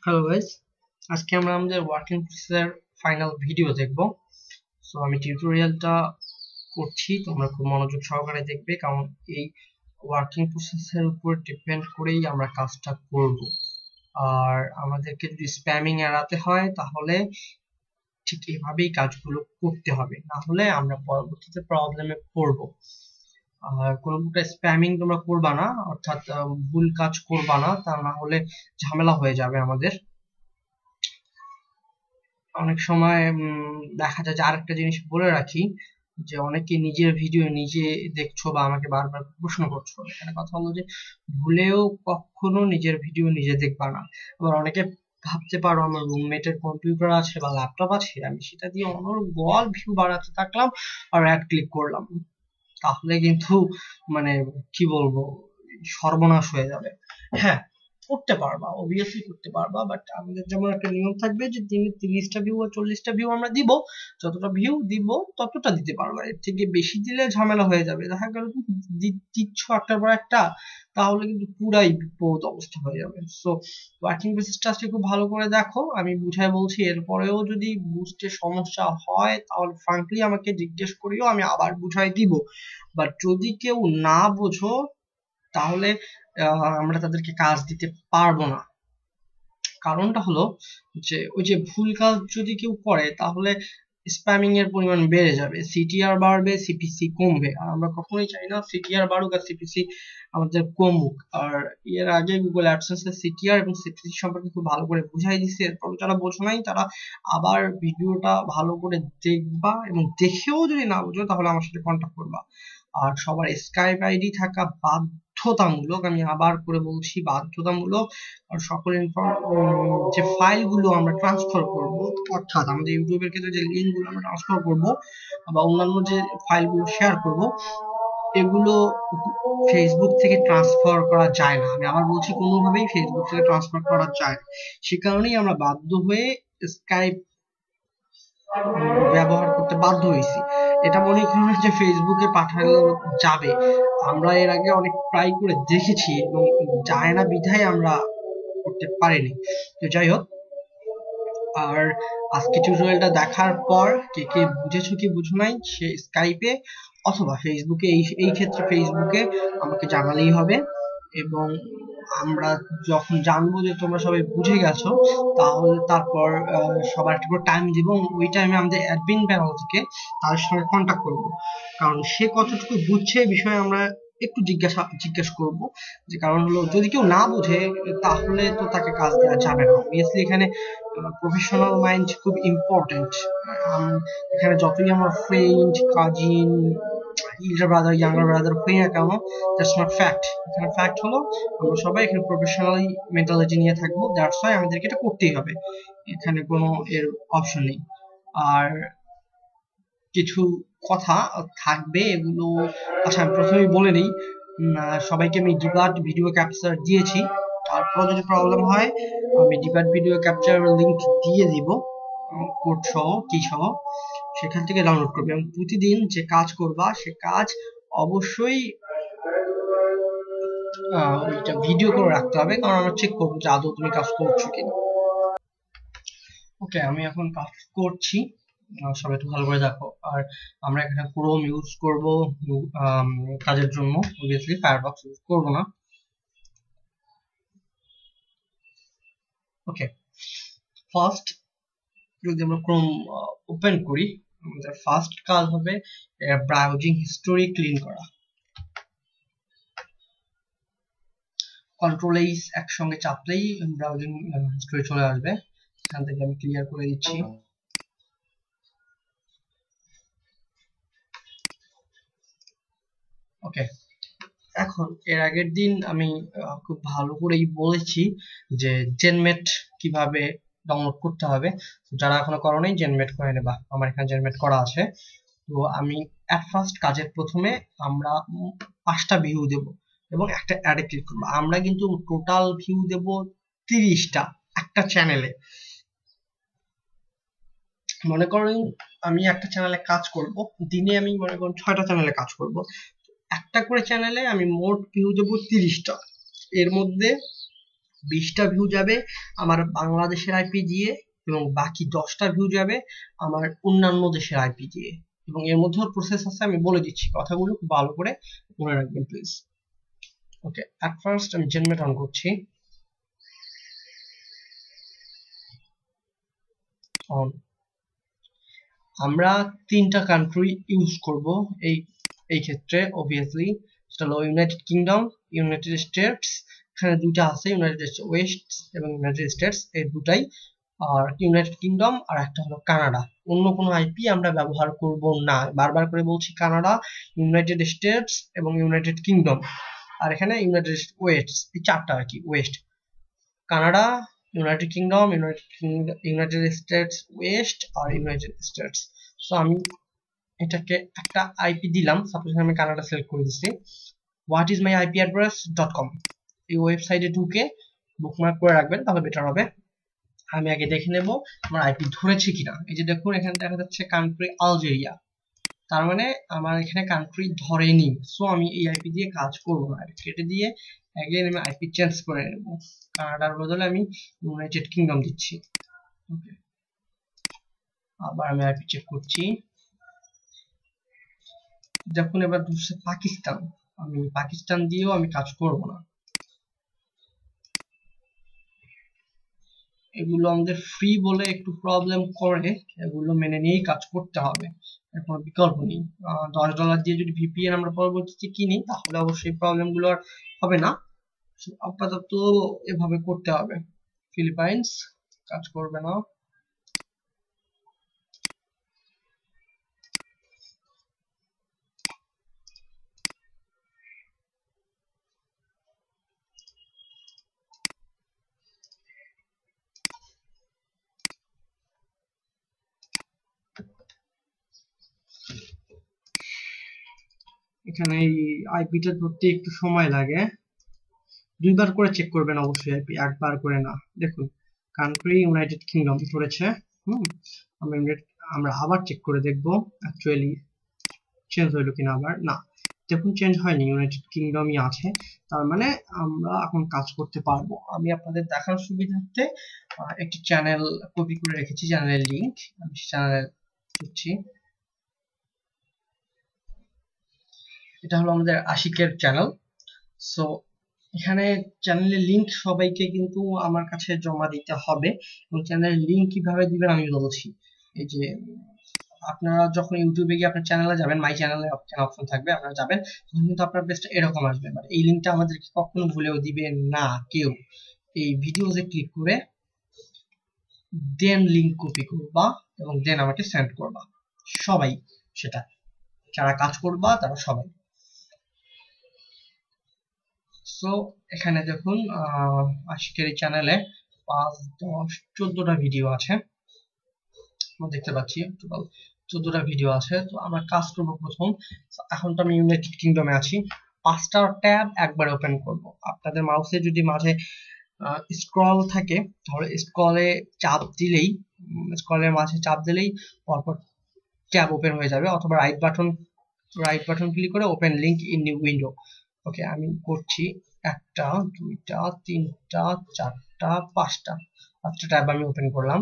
Hello guys, আজকে আমরা আমাদের ওয়ার্কিং প্রসেসের ফাইনাল ভিডিও দেখব। সো আমি টিউটোরিয়ালটা করছি, তোমরা খুব মনোযোগ সহকারে দেখবে, কারণ এই ওয়ার্কিং প্রসেসের উপর ডিপেন্ড করেই আমরা কাজটা করব। আর আমাদেরকে যদি স্প্যামিং এড়াতে হয় তাহলে ঠিক এভাবেই কাজগুলো করতে হবে, না হলে আমরা পরবর্তীতে প্রবলেমে পড়ব। আর কোনো স্প্যামিং তোমরা করবা না, অর্থাৎ ভুল কাজ করবা না, তা না হলে ঝামেলা হয়ে যাবে আমাদের। অনেক সময় দেখা যায় যে আরেকটা জিনিস বলে রাখি, যে অনেকে নিজের ভিডিও নিজে দেখছো বা আমাকে বারবার প্রশ্ন করছো। এখানে কথা হলো যে ভুলেও কখনো নিজের ভিডিও নিজে দেখবা না। আবার অনেকে ভাবতে পারো আমার রুমমেটের কম্পিউটার আছে বা ল্যাপটপ আছে, আমি সেটা দিয়ে অনর্গল ভিউ বাড়াতে থাকলাম আর অ্যাড ক্লিক করলাম, তাহলে কিন্তু মানে কি বলবো, সর্বনাশ হয়ে যাবে। হ্যাঁ, করতে পারবা, অবভিয়াসলি করতে পারবা, বাট আমাদের যেমন একটা নিয়ম থাকবে যে দিনে 30টা ভিউ বা 40টা ভিউ আমরা দিব, যতটা ভিউ দিব ততটা দিতে পারবা। এর থেকে বেশি দিলে ঝামেলা হয়ে যাবে। দেখা গেল দিচ্ছ একটার পর একটা, তাহলে কিন্তু পুরাই বিপদ অবস্থা হয়ে যাবে। সো ওয়ার্কিং বেসিসটা আজকে খুব ভালো করে দেখো, আমি বুঝাই বলছি। এরপরেও যদি বুঝতে সমস্যা হয় তাহলে ফ্রাঙ্কলি আমাকে জিজ্ঞেস করিও, আমি আবার বুঝাই দিব। বাট যদি কেউ না বোঝো তাহলে আমরা তাদেরকে কাজ দিতে পারবো না। কারণটা হলো যে ওই যে ভুল কাজ যদি কেউ করে তাহলে স্প্যামিং এর পরিমাণ বেড়ে যাবে, সিটিআর বাড়বে, সিপিসি কমবে। আর আমরা কখনোই চাই না সিটিআর বাড়ুক আর সিপিসি আমাদের কমুক। আর এর আগে গুগল অ্যাডসেন্স এর সিটিআর এবং সিপিসি সম্পর্কে খুব ভালো করে বুঝাই দিচ্ছে। এরপর যারা বোঝো নাই তারা আবার ভিডিওটা ভালো করে দেখবা, এবং দেখেও যদি না বোঝো তাহলে আমার সাথে কন্ট্যাক্ট করবা। আর সবার স্কাইপ আইডি থাকা বাধ্যতামূলক, আমি আবার করে বলছি বাধ্যতামূলক। আর সকল যে ফাইলগুলো আমরা ট্রান্সফার করব, অর্থাৎ আমাদের ইউটিউবের ক্ষেত্রে যে লিঙ্কগুলো আমরা ট্রান্সফার করব বা অন্যান্য যে ফাইলগুলো শেয়ার করব, এগুলো ফেসবুক থেকে ট্রান্সফার করা যায় না। আমি আবার বলছি, কোনোভাবেই ফেসবুক থেকে ট্রান্সফার করা যায় না। সে কারণেই আমরা বাধ্য হয়ে স্কাইপ ব্যবহার করতে বাধ্য হয়েছি। এটা মনে করুন যে ফেসবুকে পাঠানো যাবে, আমরা এর আগে অনেক ট্রাই করে দেখেছি এবং যায় না বিধায় আমরা করতে পারিনি। তো যাই হোক, আর আজকে টিউটোরিয়ালটা দেখার পর কে কে বুঝেছো কি বুঝো নাই সে স্কাইপে অথবা ফেসবুকে, এই ক্ষেত্রে ফেসবুকে আমাকে জানালেই হবে। এবং আমরা যখন জানবো যে তোমরা সবাই বুঝে গেছো, তাহলে তারপর সবার একটা টাইম দিব, ওই টাইমে আমাদের অ্যাডমিন প্যানেল থেকে তাদের সঙ্গে কন্ট্যাক্ট করব। কারণ সে কতটুকু বুঝছে এই বিষয়ে আমরা একটু জিজ্ঞেস করব। যে কারণ হলো, যদি কেউ না বুঝে তাহলে তো তাকে কাজ দেওয়া যাবে না। অবভিয়াসলি এখানে প্রফেশনাল মাইন্ড খুব ইম্পর্টেন্ট। এখানে যতই আমার friend, cousin, elder brother, younger brother হই না কেন, দ্যাটস নট ফ্যাক্ট। এখানে ফ্যাক্ট হলো আমরা সবাই এখানে প্রফেশনালি মেন্টালিটি নিয়ে থাকবো, দ্যাটস ওয়াই আমাদেরকে এটা করতেই হবে। এখানে কোনো এর অপশন নেই। আর কিছু কথা থাকবে এগুলো, আচ্ছা আমি প্রথমেই বলে নিই, সবাইকে আমি ডিবাগ ভিডিও ক্যাপচার দিয়েছি। তারপর যদি প্রবলেম হয় আমি ডিবাগ ভিডিও ক্যাপচার লিংক দিয়ে দিব, কোড সহ কি সহ, সেখান থেকে ডাউনলোড করবে। এবং প্রতিদিন যে কাজ করবা সে কাজ অবশ্যই ওইটা ভিডিও করে রাখতে হবে, কারণ আমরা চেক করবো যে আদৌ তুমি কাজ করছো কিনা। ওকে, আমি এখন কাজ করছি, সবাই একটু ভালো করে দেখো। আর আমরা এখানে ক্রোম ইউজ করব কাজের জন্য, অবভিয়াসলি ফায়ারফক্স ইউজ করব না। ওকে, ফার্স্ট যদি আমরা ক্রোম ওপেন করি, আমাদের ফার্স্ট কাজ হবে ব্রাউজিং হিস্টোরি ক্লিন করা। কন্ট্রোল এইচ একসঙ্গে চাপলেই ব্রাউজিং হিস্টোরি চলে আসবে। এখান থেকে আমি ক্লিয়ার করে দিচ্ছি। ওকে, এখন এর আগের দিন আমি খুব ভালো করেই বলেছি যে জেনমেট কিভাবে ডাউনলোড করতে হবে। যারা এখনো করো নাই জেনমেট করে নেবা, আমার এখানে জেনমেট করা আছে। তো আমি অ্যাট ফার্স্ট কাজের প্রথমে আমরা 5টা ভিউ দেব এবং একটা অ্যাডে ক্লিক করবো। আমরা কিন্তু টোটাল ভিউ দেব 30টা একটা চ্যানেলে। মনে করেন আমি একটা চ্যানেলে কাজ করব, দিনে আমি মনে করেন 6টা চ্যানেলে কাজ করব, একটা করে চ্যানেলে আমি মোট ভিউ দেবো 30টা। এর মধ্যে 20টা ভিউ যাবে আমার বাংলাদেশের আইপি দিয়ে, এবং বাকি 10টা ভিউ যাবে আমার অন্যান্য দেশের আইপি দিয়ে। এবং এর মধ্যে প্রসেস আছে, আমি বলে দিচ্ছি, কথাগুলো খুব ভালো করে মনে রাখবেন প্লিজ। ওকে, অ্যাট ফার্স্ট আমি জেনারেট অন করছি। অন। আমরা 3টা কান্ট্রি ইউজ করব এই ক্ষেত্রে অবভিয়াসলি। সেটা হলো ইউনাইটেড কিংডম, ইউনাইটেড স্টেটস, এখানে দুটো আছে, ইউনাইটেড ওয়েস্ট এবং ইউনাইটেড স্টেটস, এই দুটাই। আর ইউনাইটেড কিংডম আর একটা হলো কানাডা। অন্য কোনো আইপি আমরা ব্যবহার করব না, বারবার করে বলছি, কানাডা, ইউনাইটেড স্টেটস এবং ইউনাইটেড কিংডম। আর এখানে ইউনাইটেড ওয়েস্ট, এই 4টা আর কি, West, Canada, United Kingdom, United States West আর ইউনাইটেড স্টেটস। সো আমি এটাকে একটা আইপি দিলাম, সাপোজ আমি কানাডা সিলেক্ট করে দিচ্ছি, whatismyipaddress.com, এই ওয়েবসাইটে ঢুকে বুকমার্ক করে রাখবেন, তাহলে বেটার হবে। আমি আগে দেখে নেব আমার আইপি ধরেছে কিনা। এই যে দেখুন এখানে দেখা যাচ্ছে কান্ট্রি আলজেরিয়া, তার মানে আমার এখানে কান্ট্রি ধরেনি। সো আমি এই আইপি দিয়ে কাজ করব না, কেটে দিয়ে এগেইন আমি আইপি চেঞ্জ করে নেব। কানাডার বদলে আমি ইউনাইটেড কিংডম দিচ্ছি। ওকে, আবার আমি আইপি চেক করছি, দেখুন এবার ধরছে পাকিস্তান। আমি পাকিস্তান দিয়েও আমি কাজ করব না, এগুলো আমাদের ফ্রি বলে একটু প্রবলেম করে, এগুলো মেনে নিয়েই কাজ করতে হবে, এর কোনো বিকল্প নেই। $10 দিয়ে যদি ভিপিএন আমরা পরবর্তীতে কিনি তাহলে অবশ্যই প্রবলেম গুলো আর হবে না, আপাতত এভাবে করতে হবে। ফিলিপাইন্স কাজ করবে না, এখানে এই আইপিটা ধরতে একটু সময় লাগে, 2বার করে চেক করবেন অবশ্যই আইপি, একবার করে না। দেখুন কান্ট্রি ইউনাইটেড কিংডম ধরেছে, আমরা আবার চেক করে দেখবো অ্যাকচুয়ালি চেঞ্জ হইলো কিনা। আবার না, দেখুন চেঞ্জ হয়নি, ইউনাইটেড কিংডমই আছে, তার মানে আমরা এখন কাজ করতে পারবো। আমি আপনাদের দেখার সুবিধার্থে একটি চ্যানেল কপি করে রেখেছি, চ্যানেলের লিংক আমি চ্যানেল দিচ্ছি। এটা হলো আমাদের আশিকের চ্যানেল। সো এখানে চ্যানেলের লিংক সবাইকে কিন্তু আমার কাছে জমা দিতে হবে, এবং চ্যানেলের লিংক কিভাবে দিবেন আমি বলছি। এই যে আপনারা যখন ইউটিউবে গিয়ে আপনার চ্যানেলে যাবেন, মাই চ্যানেলে অপশন থাকবে, আপনারা যাবেন, তখন কিন্তু আপনার পেজটা এরকম আসবে। বাট এই লিংকটা আমাদেরকে কখনো ভুলেও দিবেন না কেউ। এই ভিডিওতে ক্লিক করে দেন লিংক কপি করবা এবং দেন আমাকে সেন্ড করবা, সবাই, সেটা যারা কাজ করবা তারা সবাই। সো এখানে দেখুন আশিকের এই চ্যানেলে 5, 10, 14টা ভিডিও আছে, আমরা দেখতে পাচ্ছি টোটাল 14টা ভিডিও আছে। তো আমরা কাজ করব প্রথম, এখন তো আমি ইউনাইটেড কিংডমে আছি, 5টা ট্যাব একবার ওপেন করব। আপনাদের মাউসে যদি মাঝে স্ক্রল থাকে তাহলে স্ক্রলে চাপ দিলেই, স্ক্রলের মাঝে চাপ দিলেই পরপর ট্যাব ওপেন হয়ে যাবে, অথবা রাইট বাটন ক্লিক করে open link in new window. Okay, আমি করছি 1টা 2টা 3টা 4টা 5টা ট্যাব আমি ওপেন করলাম।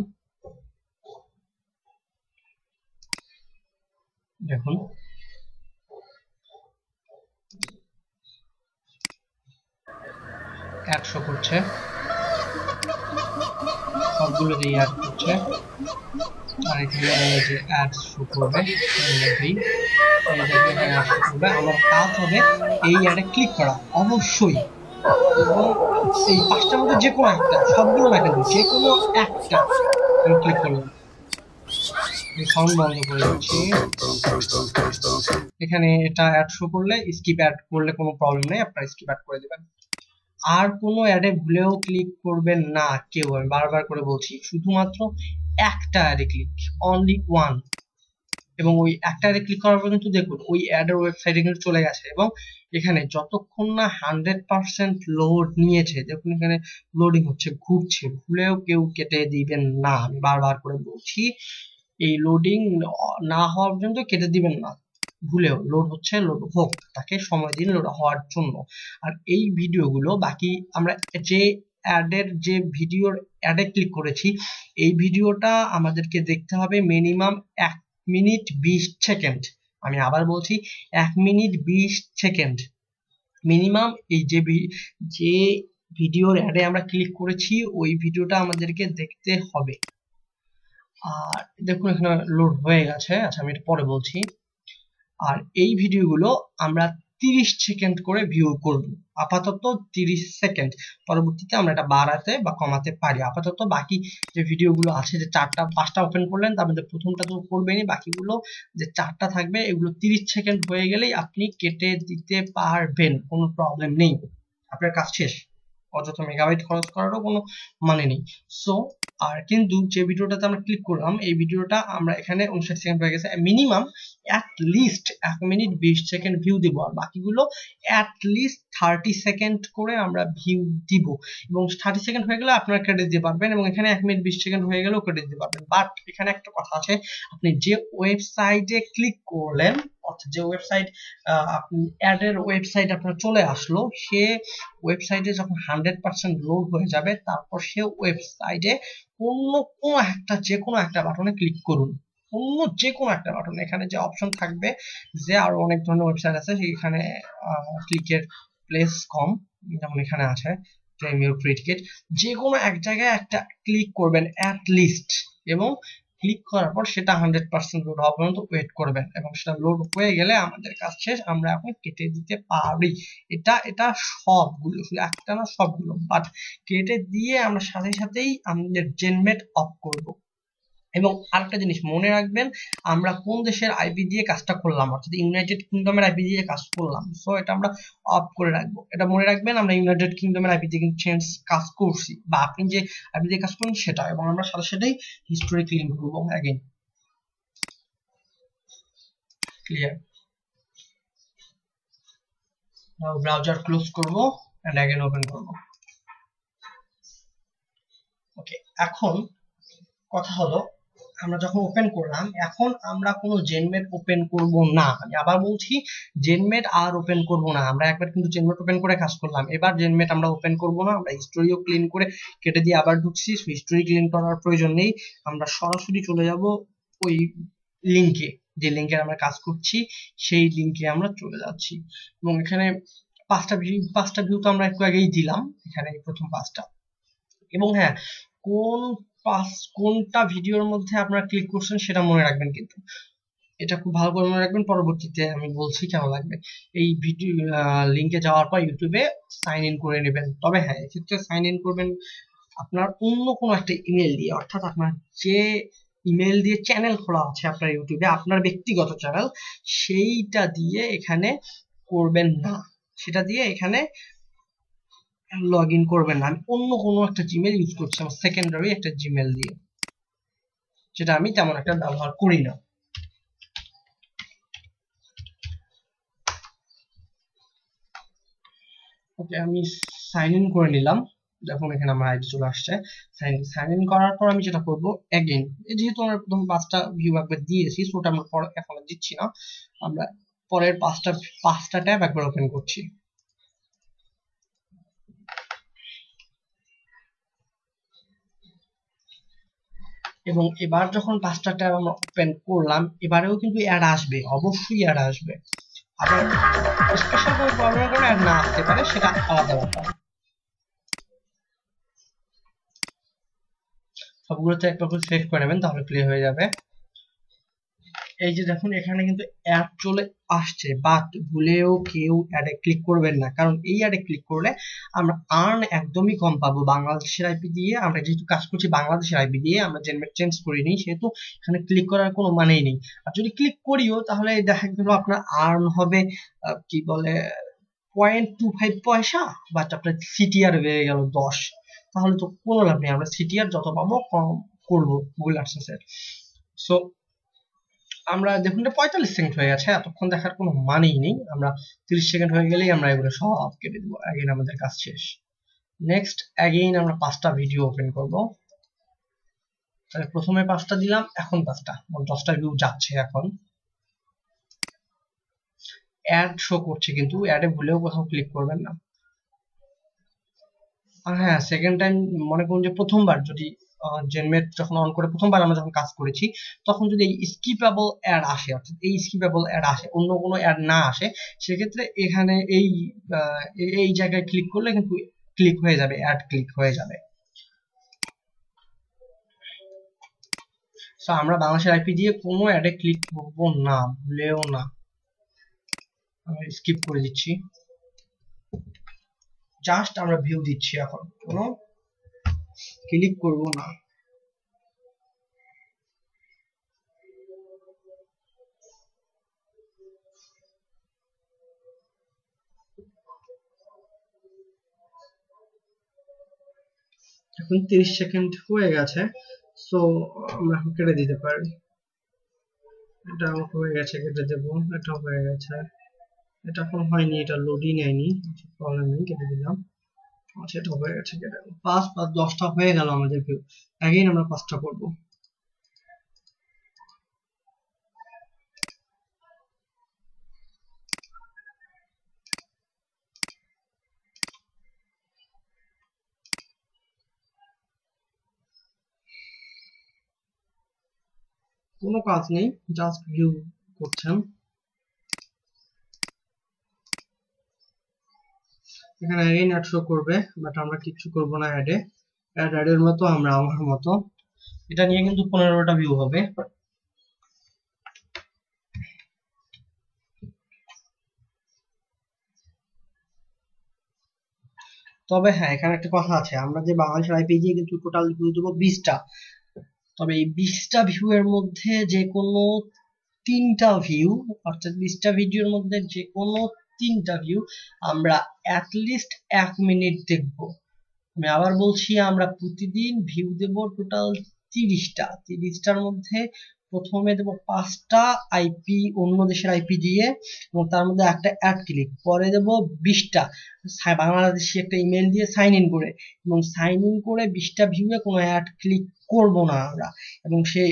দেখুন অ্যাড শো করছে, সবগুলো দিয়ে অ্যাড করছে, আর এখানে যে অ্যাড শো করবে আমার কাজ হবে এই অ্যাডে ক্লিক করা অবশ্যই, এবং এই 5টার মধ্যে যে কোনো একটা, সবগুলো না কিন্তু যে কোনো একটা আমি ক্লিক করলাম। সাউন্ড বন্ধ করে দিচ্ছি। এখানে এটা অ্যাড শো করলে, স্কিপ অ্যাড করলে কোনো প্রবলেম নেই, আপনারা স্কিপ অ্যাড করে দিবেন। আর কোনো অ্যাডে ভুলেও ক্লিক করবেন না কেউ, আমি বারবার করে বলছি, শুধুমাত্র একটা অ্যাডে ক্লিক, অনলি ওয়ান। এবং ওই একটা অ্যাডে ক্লিক করার পর কিন্তু দেখুন ওই অ্যাডের ওয়েবসাইটে কিন্তু চলে গেছে, এবং এখানে যতক্ষণ না 100% লোড নিয়েছে, দেখুন এখানে লোডিং হচ্ছে, ঘুরছে, ভুলেও কেউ কেটে দিবেন না, আমি বারবার করে বলছি, এই লোডিং না হওয়া পর্যন্ত কেটে দিবেন না ভুলেও। লোড হচ্ছে, লোড হোক, তাকে সময় দিন লোড হওয়ার জন্য। আর এই ভিডিওগুলো বাকি আমরা যে অ্যাডের যে ভিডিওর অ্যাডে ক্লিক করেছি এই ভিডিওটা আমাদেরকে দেখতে হবে মিনিমাম 1 মিনিট 20 সেকেন্ড। আমি আবার বলছি 1 মিনিট 20 সেকেন্ড মিনিমাম। এই যে ভিডিওর অ্যাডে আমরা ক্লিক করেছি ওই ভিডিওটা আমাদেরকে দেখতে হবে। আর দেখুন এখানে লোড হয়ে গেছে, আচ্ছা আমি এটা পরে বলছি। আর এই ভিডিওগুলো আমরা 30 সেকেন্ড করে ভিউ করব, আপাতত 30 সেকেন্ড। পরবর্তীতে আমরা এটা বাড়াতে বা কমাতে পারি। আপাতত বাকি যে ভিডিওগুলো আছে, যে 4টা 5টা ওপেন করলেন তার মধ্যে প্রথমটা তো করবেনই, বাকিগুলো যে 4টা থাকবে এগুলো 30 সেকেন্ড হয়ে গেলেই আপনি কেটে দিতে পারবেন, কোনো প্রবলেম নেই, আপনার কাজ শেষ। অযথা মেগাবাইট খরচ করারও কোনো মানে নেই। সো আর কিন্তু যে ভিডিওটাতে আমরা ক্লিক করলাম এই ভিডিওটা আমরা এখানে 59 সেকেন্ড হয়ে গেছে, minimum at least 1 minute 20 second view দিব, আর বাকিগুলো অ্যাটলিস্ট 30 সেকেন্ড করে আমরা ভিউ দিব। এবং 30 সেকেন্ড হয়ে গেলে আপনারা ক্রেডিট দিতে পারবেন, এবং এখানে 1 মিনিট 20 সেকেন্ড হয়ে গেলেও ক্রেডিট দিতে পারবেন। বাট এখানে একটা কথা আছে, আপনি যে ওয়েবসাইটে ক্লিক করলেন, অর্থাৎ যে ওয়েবসাইট আপনি অ্যাডের ওয়েবসাইট আপনার চলে আসলো, সে ওয়েবসাইটে যখন 100% লোড হয়ে যাবে তারপর সে ওয়েবসাইটে যে কোনো একটা বাটনে ক্লিক করুন, যে কোনো একটা বাটন। এখানে যে অপশন থাকবে, যে আরো অনেক ধরনের ওয়েবসাইট আছে সেখানে ক্লিকের প্লেস কম, যেমন এখানে আছে প্রিমিয়ার ফ্রি টিকেট, যে কোনো এক জায়গায় একটা ক্লিক করবেন অ্যাট লিস্ট, এবং ক্লিক করার পর সেটা 100% লোড হওয়া পর্যন্ত ওয়েট করবেন, এবং সেটা লোড হয়ে গেলে আমাদের কাজ শেষ, আমরা এখন কেটে দিতে পারি। এটা সবগুলো, শুধু একটা না সবগুলো, বাট কেটে দিয়ে আমরা সাথে সাথেই আমাদের জেনমেট অফ করব। এবং আরেকটা জিনিস মনে রাখবেন, আমরা কোন দেশের আইপি দিয়ে কাজটা করলাম, অর্থাৎ ইউনাইটেড কিংডমের আইপি দিয়ে কাজ করলাম, সো এটা আমরা অফ করে রাখবো। এটা মনে রাখবেন, আমরা ইউনাইটেড কিংডমের আইপি দিয়ে কিন্তু কাজ করছি, বা আপনি যে আইপি দিয়ে কাজ করুন সেটা, এবং আমরা সাথে সাথেই হিস্টোরি ক্লিন করবো। অ্যাগেন ক্লিয়ার, ব্রাউজার ক্লোজ করব এন্ড অ্যাগেন ওপেন করব। ওকে, এখন কথা হলো, আমরা যখন ওপেন করলাম এখন আমরা কোনো জেনমেট ওপেন করব না। আমি আবার বলছি, জেনমেট আর ওপেন করব না। আমরা একবার কিন্তু জেনমেট ওপেন করে কাজ করলাম, এবার জেনমেট আমরা ওপেন করব না। আমরা হিস্টোরিও ক্লিন করে কেটে দিয়ে আবার ঢুকছি, হিস্টোরি ক্লিন করার প্রয়োজন নেই। আমরা সরাসরি চলে যাব ওই লিংকে, যে লিংকে আমরা কাজ করছি সেই লিংকে আমরা চলে যাচ্ছি। এবং এখানে 5টা ভিউ তো আমরা একটু আগেই দিলাম, এখানে প্রথম 5টা। এবং হ্যাঁ, কোনটা ভিডিওর মধ্যে আপনারা ক্লিক করছেন সেটা মনে রাখবেন, কিন্তু এটা খুব ভালো করে মনে রাখবেন, পরবর্তীতে আমি বলছি কেমন লাগবে। এই ভিডিও লিংকে যাওয়ার পর ইউটিউবে সাইন ইন করে নেবেন। তবে হ্যাঁ, এক্ষেত্রে সাইন ইন করবেন আপনার অন্য কোনো একটা ইমেল দিয়ে, অর্থাৎ আপনার যে ইমেল দিয়ে চ্যানেল খোলা আছে আপনার ইউটিউবে, আপনার ব্যক্তিগত চ্যানেল, সেইটা দিয়ে এখানে করবেন না, সেটা দিয়ে এখানে লগ ইন করবেন না। আমি অন্য কোনো একটা জিমেল ইউজ করছি, আমার সেকেন্ডারি একটা জিমেল দিয়ে, যেটা আমি তেমন একটা ব্যবহার করি না। ওকে, আমি সাইন ইন করে নিলাম। দেখুন এখানে আমার আইডি চলে আসছে। সাইন ইন করার পর আমি যেটা করব, এগেইন যেহেতু আমরা প্রথম 5টা ভিউ একবার দিয়েছি, সো ওটা আমরা পরে এখন দিচ্ছি না, আমরা পরের 5টা ট্যাব একবার ওপেন করছি। এবং এবার যখন 5টা ট্যাব আমরা ওপেন করলাম, এবারেও কিন্তু অ্যাড আসবে, অবশ্যই অ্যাড আসবে। আবার স্পেশাল কোনো প্রবলেমের কারণে অ্যাড না আসতে পারে, সেটা আলাদা ব্যাপার। সবগুলোতে একবার করে সিলেক্ট করে নেবেন, তাহলে ক্লিয়ার হয়ে যাবে। এই যে দেখুন এখানে কিন্তু অ্যাড চলে আসছে, বাট ভুলেও কেউ অ্যাডে ক্লিক করবেন না, কারণ এই অ্যাডে ক্লিক করলে আমরা আর্ন একদমই কম পাবো। বাংলাদেশের আইপি দিয়ে আমরা যেহেতু কাজ করছি, বাংলাদেশের আইপি দিয়ে আমরা জেনমেট চেঞ্জ করিনি, সেহেতু এখানে ক্লিক করার কোনো মানেই নেই। আর যদি ক্লিক করিও তাহলে দেখা গেল আপনার আর্ন হবে কি বলে 0.25 পয়সা, বাট আপনার সিটিআর বেড়ে গেল 10, তাহলে তো কোনো লাভ নেই। আমরা সিটিআর যত পাবো কম করবো গুগল অ্যাডসেন্সের। সো আমরা দেখুন 45 সেকেন্ড হয়ে গেছে, এতক্ষণ দেখার কোনো মানেই নেই। আমরা 30 সেকেন্ড হয়ে গেলেই আমরা এগুলো সব কেটে দেবো, অ্যাগেইন আমাদের কাজ শেষ। নেক্সট অ্যাগেইন আমরা 5টা ভিডিও ওপেন করব। তাহলে প্রথমে 5টা দিলাম, এখন 5টা, 10টা ভিউ যাচ্ছে। এখন অ্যাড শো করছে, কিন্তু অ্যাডে ভুলেও কোথাও ক্লিক করবেন না। আর হ্যাঁ, সেকেন্ড টাইম মনে করুন যে প্রথমবার যদি জেনমেট যখন অন করে প্রথমবার আমরা যখন কাজ করেছি, তখন যদি এই স্কিপেবল অ্যাড আসে, অর্থাৎ এই স্কিপেবল অ্যাড আসে, অন্য কোনো অ্যাড না আসে, সেক্ষেত্রে এখানে এই জায়গায় ক্লিক করলে কিন্তু ক্লিক হয়ে যাবে, অ্যাড ক্লিক হয়ে যাবে। তো আমরা বাংলাদেশের আইপি দিয়ে কোনো অ্যাডে ক্লিক করবো না, ভুলেও না। আমি স্কিপ করে দিচ্ছি, জাস্ট আমরা ভিউ দিচ্ছি, এখন কোনো ক্লিক করব না। এখন 30 সেকেন্ড হয়ে গেছে, সো আমরা এখন কেটে দিতে পারি। এটা হয়ে গেছে, কেটে দেবো। এটা হয়ে গেছে, এটা এখন হয়নি, এটা লোডই নেয়নি, প্রবলেম নেই, কেটে দিলাম। আচ্ছা, এটা হয়ে গেছে, কেটে দেবো। 5+10টা হয়ে গেল আমাদের ভিউ। অ্যাগেইন আমরা 5টা করবো। কোনো কাজ নেই, জাস্ট ভিউ করছেন। এখানে অ্যাগেইন অ্যাড শো করবে, বাট আমরা কিচ্ছু করবো না অ্যাডে। অ্যাডের মতো আমরা আমার মতো, এটা নিয়ে কিন্তু 15টা ভিউ হবে। তবে হ্যাঁ, এখানে একটা কথা আছে, আমরা যে বাংলাদেশের আইপি দিয়ে কিন্তু টোটাল ভিউ দেবো 20টা। তবে এই 20টা ভিউ এর মধ্যে যে কোনো 3টা ভিউ, অর্থাৎ 20টা ভিডিওর মধ্যে যে কোনো 3টা ভিউ আমরা অ্যাটলিস্ট 1 মিনিট দেখব। আমি আবার বলছি, আমরা প্রতিদিন ভিউ দেব টোটাল 30টা। 30টার মধ্যে প্রথমে দেব 5টা আইপি, অন্য দেশের আইপি দিয়ে, এবং তার মধ্যে একটা অ্যাড ক্লিক। পরে দেব 20টা বাংলাদেশি একটা ইমেল দিয়ে সাইন ইন করে, এবং সাইন ইন করে 20টা ভিউয়ে কোনো অ্যাড ক্লিক করব না আমরা। এবং সেই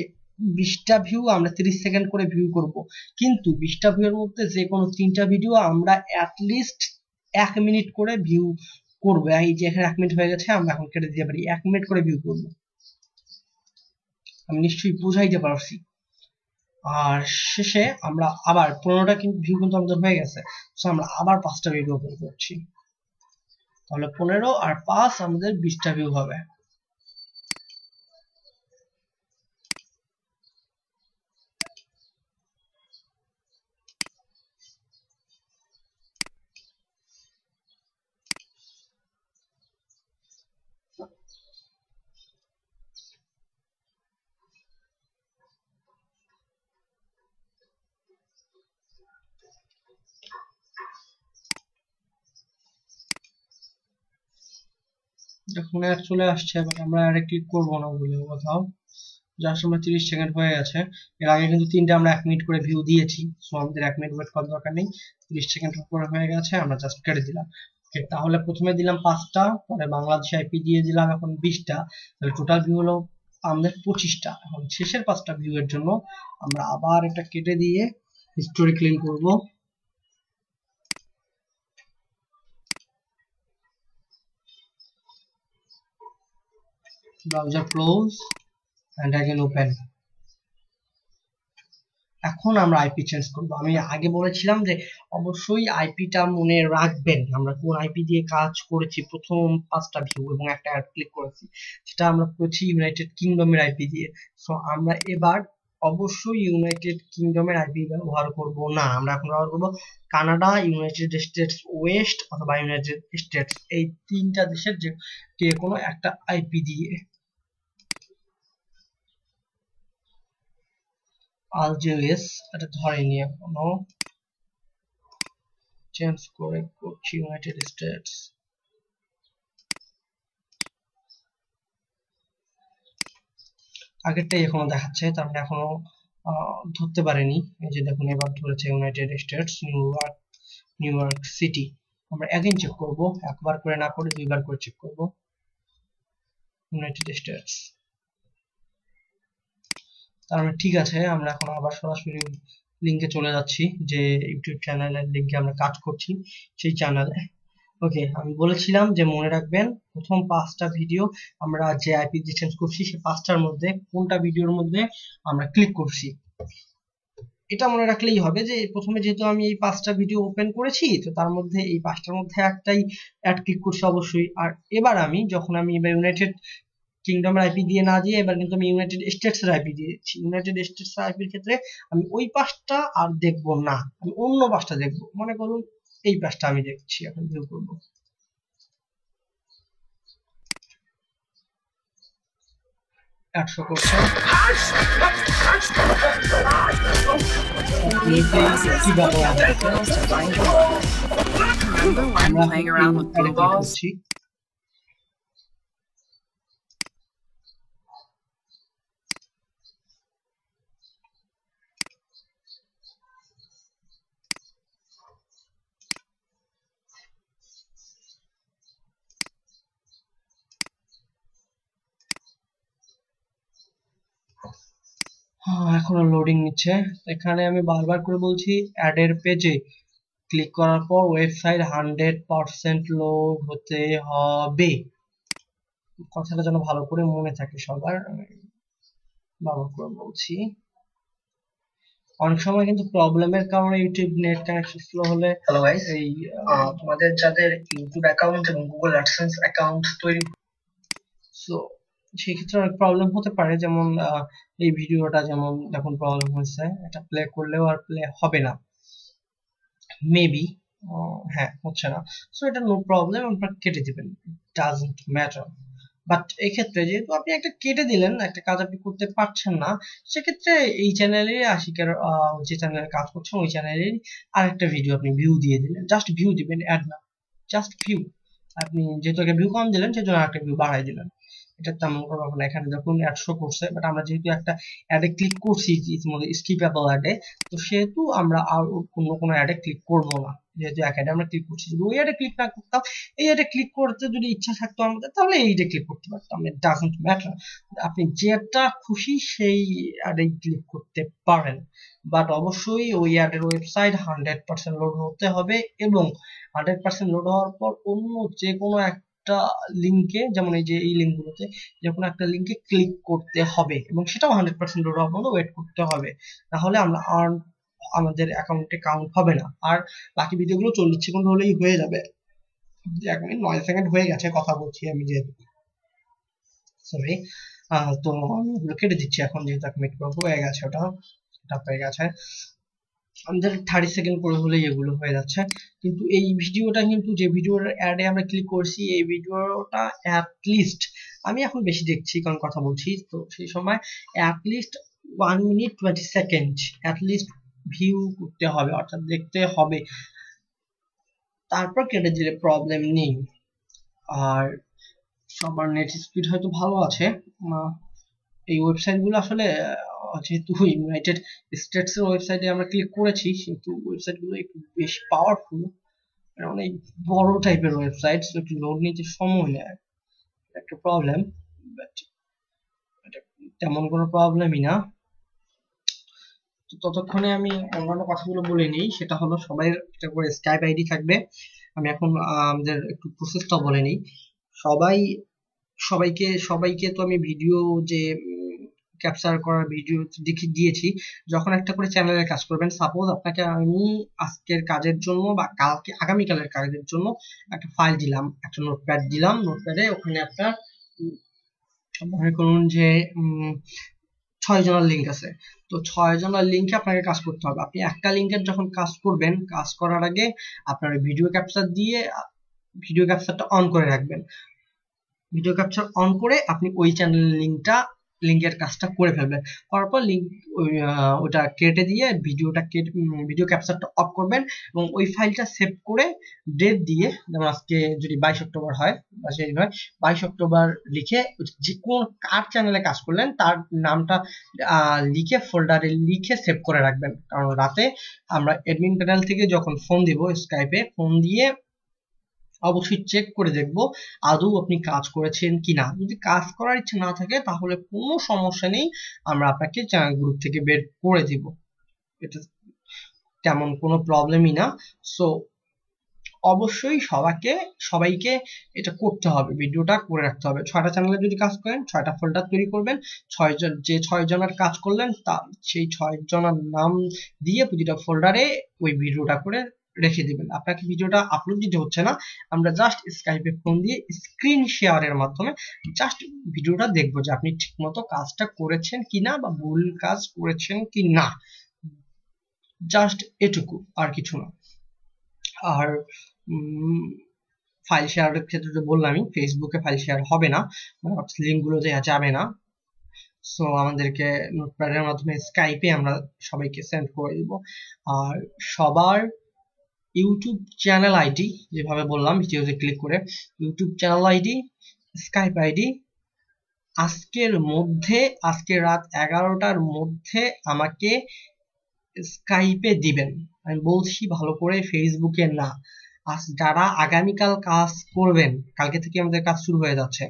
20টা ভিউ আমরা 30 সেকেন্ড করে ভিউ করব, কিন্তু 20টা ভিউয়ের মধ্যে যে কোনো 3টা ভিডিও আমরা অ্যাটলিস্ট 1 মিনিট করে ভিউ করবো। এই যে এখানে 1 মিনিট হয়ে গেছে, আমরা এখন কেটে দিতে পারি। 1 মিনিট করে ভিউ করবো। আমি নিশ্চয়ই বুঝাইতে পারছি। আর শেষে আমরা আবার 15টা ভিউ কিন্তু আমাদের হয়ে গেছে, তো আমরা আবার 5টা ভিডিও ওপেন করছি, তাহলে 15 আর 5 আমাদের 20টা ভিউ হবে। দেখুন অ্যাড চলে আসছে, বাট আমরা অ্যাডে ক্লিক করবো না বলে কোথাও। জাস্ট আমরা 30 সেকেন্ড হয়ে গেছে। এর আগে কিন্তু 3টা আমরা 1 মিনিট করে ভিউ দিয়েছি, সো আমাদের 1 মিনিট ওয়েট করার দরকার নেই। 30 সেকেন্ড করে হয়ে গেছে, আমরা জাস্ট কেটে দিলাম। তাহলে প্রথমে দিলাম 5টা, পরে বাংলাদেশ আইপি দিয়ে দিলাম এখন 20টা, তাহলে টোটাল ভিউ হলো আমাদের 25টা। এখন শেষের 5টা ভিউ এর জন্য আমরা আবার এটা কেটে দিয়ে হিস্টোরি ক্লিন করব। Browser close and again open. এখন আমরা আইপি চেঞ্জ করব। আমি আগে বলেছিলাম যে অবশ্যই আইপিটা মনে রাখবেন, আমরা কোন আইপি দিয়ে কাজ করেছি। প্রথম 5টা ভিউ এবং একটা অ্যাড ক্লিক করেছি, সেটা আমরা করেছি ইউনাইটেড কিংডমের আইপি দিয়ে। সো আমরা এবার অবশ্যই ইউনাইটেড কিংডমের আইপি ব্যবহার করব না, আমরা এখন ব্যবহার করব কানাডা, ইউনাইটেড স্টেটস ওয়েস্ট অথবা ইউনাইটেড স্টেটস, এই 3টা দেশের যে কোনো একটা আইপি দিয়ে। আলজেরিয়াস এটা ধরেনি, এখনো চেঞ্জ করে করছি ইউনাইটেড স্টেটস। আগেরটাই এখনো দেখাচ্ছে, তার মানে এখনো ধরতে পারেনি। এই যে দেখুন, এবার ধরেছে United states, new York city. আমরা অ্যাগেইন চেক করব, একবার করে না করে 2বার করে চেক করব। ইউনাইটেড স্টেটস, তার মানে ঠিক আছে। আমরা এখন আবার সরাসরি লিঙ্কে চলে যাচ্ছি, যে ইউটিউব চ্যানেলের লিঙ্কে আমরা কাজ করছি সেই চ্যানেলে। ওকে, আমি বলেছিলাম যে মনে রাখবেন প্রথম 5টা ভিডিও আমরা যে আইপি দিয়ে চেঞ্জ করছি সেই 5টার মধ্যে কোনটা ভিডিওর মধ্যে আমরা ক্লিক করছি, এটা মনে রাখলেই হবে যে প্রথমে যেহেতু আমি এই 5টা ভিডিও ওপেন করেছি তো তার মধ্যে এই 5টার মধ্যে একটাই অ্যাড ক্লিক করছি অবশ্যই। আর এবার আমি যখন আমি এবার ইউনাইটেড কিংডমের আইপি দিয়ে না দিয়ে এবার কিন্তু আমি ইউনাইটেড স্টেটস এর আইপি দিয়েছি। ইউনাইটেড স্টেটস এর আইপির ক্ষেত্রে আমি ওই 5টা আর দেখবো না, আমি অন্য 5টা দেখবো। মনে করুন এই 5টা আমি দেখছি, এখন ভিউ করবো। একশো করছে কি ব্যবহার করছি। এখনো লোডিং নিচ্ছে। এখানে আমি বারবার করে বলছি অ্যাড এর পেজে ক্লিক করার পর ওয়েবসাইট 100% লোড হতে হবে, কথাটা যেন ভালো করে মনে থাকে সবার, বারবার করে বলছি। অনেক সময় কিন্তু প্রবলেমের কারণে ইউটিউব নেট কানেকশন স্লো হলে হ্যালো গাইস, এই তোমাদের যাদের ইউটিউব অ্যাকাউন্ট এবং গুগল অ্যাডসেন্স অ্যাকাউন্ট তৈরি, সো সেই ক্ষেত্রে অনেক প্রবলেম হতে পারে। যেমন এই ভিডিওটা যেমন দেখুন প্রবলেম হয়েছে, এটা প্লে করলেও আর প্লে হবে না মেবি, হ্যাঁ হচ্ছে না। সো এটা নো প্রবলেম, আপনারা কেটে দিবেন, ডাজন্ট ম্যাটার। বাট এই ক্ষেত্রে যেহেতু আপনি একটা কেটে দিলেন, একটা কাজ আপনি করতে পারছেন না, সেক্ষেত্রে এই চ্যানেলে আশিকের যে চ্যানেলে কাজ করছেন ওই চ্যানেলের আরেকটা ভিডিও আপনি ভিউ দিয়ে দিলেন, জাস্ট ভিউ দিবেন, অ্যাড না, জাস্ট ভিউ। আপনি যেহেতু আগে ভিউ কম দিলেন সেজন্য আরেকটা ভিউ বাড়াই দিলেন, এটা তেমন কোনো ব্যাপার না। এখানে দেখুন অ্যাড শো করছে, বাট আমরা যেহেতু একটা অ্যাডে ক্লিক করছি ইতিমধ্যে স্কিপেবল অ্যাডে, তো সেহেতু আমরা আর অন্য কোনো অ্যাডে ক্লিক করব না। যেহেতু এক অ্যাডে আমরা ক্লিক করছি, যদি ওই অ্যাডে ক্লিক না করতাম, এই অ্যাডে ক্লিক করতে যদি ইচ্ছা থাকতো আমাদের, তাহলে এইটা ক্লিক করতে পারতাম, ইট ডাজন্ট ম্যাটার। আপনি যেটা খুশি সেই অ্যাডে ক্লিক করতে পারেন, বাট অবশ্যই ওই অ্যাডের ওয়েবসাইট 100% লোড হতে হবে, এবং 100% লোড হওয়ার পর অন্য যে কোনো একটা লিঙ্কে, যেমন এই যে এই লিঙ্কগুলোতে যে কোনো একটা লিঙ্কে ক্লিক করতে হবে, এবং সেটাও 100% লোড হওয়ার পর্যন্ত ওয়েট করতে হবে, তাহলে আমরা আমাদের অ্যাকাউন্টে কাউন্ট হবে না। আর বাকি ভিডিওগুলো 40 সেকেন্ড হলেই হয়ে যাবে। 1 মিনিট 9 সেকেন্ড হয়ে গেছে কথা বলছি আমি, যেহেতু সরি, তো আমি এগুলো কেটে দিচ্ছি এখন, যেহেতু 1 মিনিট হয়ে গেছে, ওটা হয়ে গেছে। আমাদের 30 সেকেন্ড করে হলেই এগুলো হয়ে যাচ্ছে। কিন্তু এই ভিডিওটা কিন্তু যে ভিডিওর অ্যাডে আমরা ক্লিক করছি, এই ভিডিওটা অ্যাটলিস্ট, আমি এখন বেশি দেখছি কারণ কথা বলছি, তো সেই সময় at least 1 minute 20 second at least view করতে হবে, অর্থাৎ দেখতে হবে, তারপর কেটে দিলে প্রবলেম নেই। আর সবার নেট স্পিড হয়তো ভালো আছে। এই ওয়েবসাইটগুলো আসলে যেহেতু ইউনাইটেড স্টেটস এর ওয়েবসাইটে আমরা ক্লিক করেছি, সেহেতু ওয়েবসাইটগুলো একটু বেশ পাওয়ারফুল, অনেক বড় টাইপের ওয়েবসাইট, একটু লোড নিতে সময় নেয়, একটা প্রবলেম, বাট এটা তেমন কোনো প্রবলেমই না। তো ততক্ষণে আমি অন্যান্য কথাগুলো বলে নিই, সেটা হলো সবাই একটা করে স্কাইপ আইডি থাকবে। আমি এখন আমাদের একটু প্রসেসটা বলে নিই। সবাইকে তো আমি ভিডিও যে ক্যাপচার করার ভিডিও দিয়েছি। যখন একটা করে চ্যানেলের কাজ করবেন, সাপোজ আপনাকে আমি আজকের কাজের জন্য বা কালকে আগামীকালের কাজের জন্য একটা ফাইল দিলাম, একটা নোটপ্যাড দিলাম, নোটপ্যাডে ওখানে আপনার মনে করুন যে 6 জনের লিঙ্ক আছে, তো 6 জনের লিঙ্কে আপনাকে কাজ করতে হবে। আপনি একটা লিঙ্কের যখন কাজ করবেন, কাজ করার আগে আপনার ভিডিও ক্যাপচার দিয়ে ভিডিও ক্যাপচারটা অন করে রাখবেন। ভিডিও ক্যাপচার অন করে আপনি ওই চ্যানেলের লিঙ্কের কাজটা করে ফেলবেন, করার পর লিঙ্ক ওটা কেটে দিয়ে ভিডিও ক্যাপচারটা অফ করবেন, এবং ওই ফাইলটা সেভ করে ডেট দিয়ে, যেমন আজকে যদি 22 অক্টোবর হয় বা সেই হয় 22 অক্টোবর লিখে যে কোন কার চ্যানেলে কাজ করলেন তার নামটা লিখে ফোল্ডারে লিখে সেভ করে রাখবেন। কারণ রাতে আমরা অ্যাডমিন প্যানেল থেকে যখন ফোন দিব, স্কাইপে ফোন দিয়ে অবশ্যই চেক করে দেখব আদৌ আপনি কাজ করেছেন কিনা। যদি কাজ করার ইচ্ছা না থাকে তাহলে কোনো সমস্যা নেই, আমরা আপনাকে চ্যানেল গ্রুপ থেকে বের করে দিব, এটা তেমন কোনো প্রবলেমই না। সো অবশ্যই সবাইকে এটা করতে হবে, ভিডিওটা করে রাখতে হবে। 6টা চ্যানেলে যদি কাজ করেন 6টা ফোল্ডার তৈরি করবেন, 6 জনের কাজ করলেন তা সেই 6 জনের নাম দিয়ে প্রতিটা ফোল্ডারে ওই ভিডিওটা করে রেখে দিবেন। আপনাকে ভিডিওটা আপলোড দিতে হচ্ছে না, আমরা জাস্ট স্কাইপে ফোন দিয়ে স্ক্রিন শেয়ারের মাধ্যমে জাস্ট ভিডিওটা দেখবো যে আপনি ঠিকমতো কাজটা করেছেন কিনা বা ভুল কাজ করেছেন কিনা, জাস্ট এটুকু, আর কিছু না। আর ফাইল শেয়ারের ক্ষেত্রে তো বললামই, ফেসবুকে ফাইল শেয়ার হবে না, মানে লিঙ্ক গুলো দেওয়া যাবে না। সো আমাদেরকে নোটপ্যাডের মাধ্যমে স্কাইপে আমরা সবাইকে সেন্ড করে দিব। আর সবার ইউটিউব চ্যানেল আইডি, যেভাবে বললাম ভিডিওতে ক্লিক করে, YouTube channel ID, Skype ID আজকে রাত 11টার মধ্যে আমাকে স্কাইপে দিবেন। আমি বলছি ভালো করে, ফেসবুকে না। যারা আগামীকাল কাজ করবেন, কালকে থেকে আমাদের কাজ শুরু হয়ে যাচ্ছে,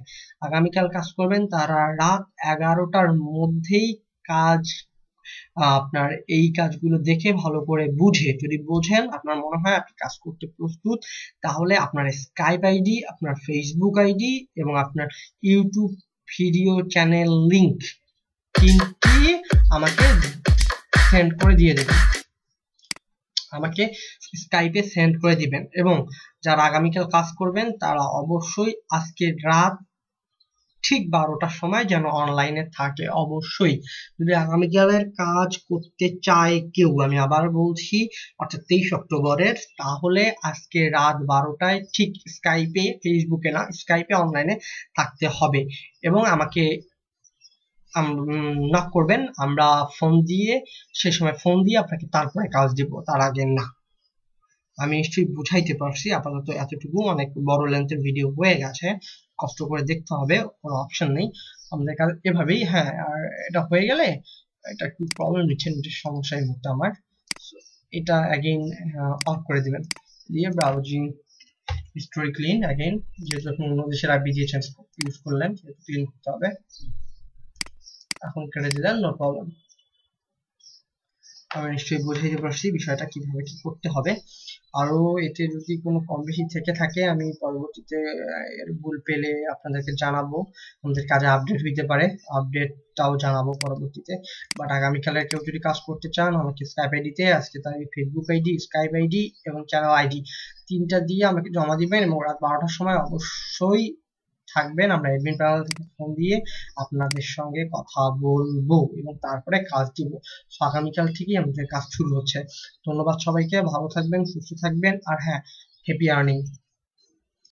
আগামীকাল কাজ করবেন তারা রাত 11টার মধ্যেই কাজ, আপনার এই কাজগুলো দেখে ভালো করে বুঝে, যদি বোঝেন আপনার মনে হয় আপনি কাজ করতে প্রস্তুত, তাহলে আপনার স্কাইপ আইডি, আপনার ফেসবুক আইডি এবং আপনার ইউটিউব ভিডিও চ্যানেল লিংক তিনটি আমাকে সেন্ড করে দিয়ে দেবেন, আমাকে স্কাইপে সেন্ড করে দিবেন। এবং যারা আগামীকাল কাজ করবেন তারা অবশ্যই আজকে রাত ঠিক 12টার সময় যেন অনলাইনে থাকে। অবশ্যই যদি আগামীকালের কাজ করতে চায় কেউ, আমি আবার বলছি, অর্থাৎ 23 অক্টোবরের, তাহলে আজকে রাত 12টায় ঠিক স্কাইপে, ফেসবুকে না, স্কাইপে অনলাইনে থাকতে হবে এবং আমাকে নক করবেন। আমরা সেই সময় ফোন দিয়ে আপনাকে তারপরে কাজ দিব, তার আগে না। আমি নিশ্চয়ই বুঝাইতে পারছি। আপাতত এতটুকু, অনেক বড় লেন্থের ভিডিও হয়ে গেছে, কষ্ট করে দেখতে হবে, কোনো অপশন নেই আমাদের কাছে এভাবেই। হ্যাঁ, আর এটা হয়ে গেলে, এটা একটু প্রবলেম দিচ্ছে, নেটের সমস্যা এই মুহূর্তে আমার। এটা অ্যাগেইন অফ করে দিবেন, দিয়ে ব্রাউজিং হিস্টোরি ক্লিন অ্যাগেইন, যেহেতু আপনি অন্য দেশের আইপি দিয়ে ইউজ করলেন সেহেতু ক্লিন করতে হবে। এখন কেটে দিলেন, নো প্রবলেম। আমি নিশ্চয়ই বুঝাইতে পারছি বিষয়টা কিভাবে কি করতে হবে। আরো এতে যদি কোনো কম বেশি থেকে থাকে আমি পরবর্তীতে এর ভুল পেলে আপনাদেরকে জানাবো, আমাদের কাজে আপডেট হইতে পারে, আপডেটটাও জানাবো পরবর্তীতে। বাট আগামীকালের কেউ যদি কাজ করতে চান আমাকে স্কাইপ আইডিতে, আজকে তার ফেসবুক আইডি, স্কাইপ আইডি এবং চ্যানেল আইডি তিনটা দিয়ে আমাকে জমা দিবেন এবং রাত 12টার সময় অবশ্যই থাকবেন। আমরা অ্যাডমিন প্যানেল থেকে ফোন দিয়ে আপনাদের সঙ্গে কথা বলবো এবং তারপরে কাজ দিব। আগামীকাল থেকেই আমাদের কাজ শুরু হচ্ছে। ধন্যবাদ সবাইকে, ভালো থাকবেন, সুস্থ থাকবেন, আর হ্যাঁ, হ্যাপি আর্নিং।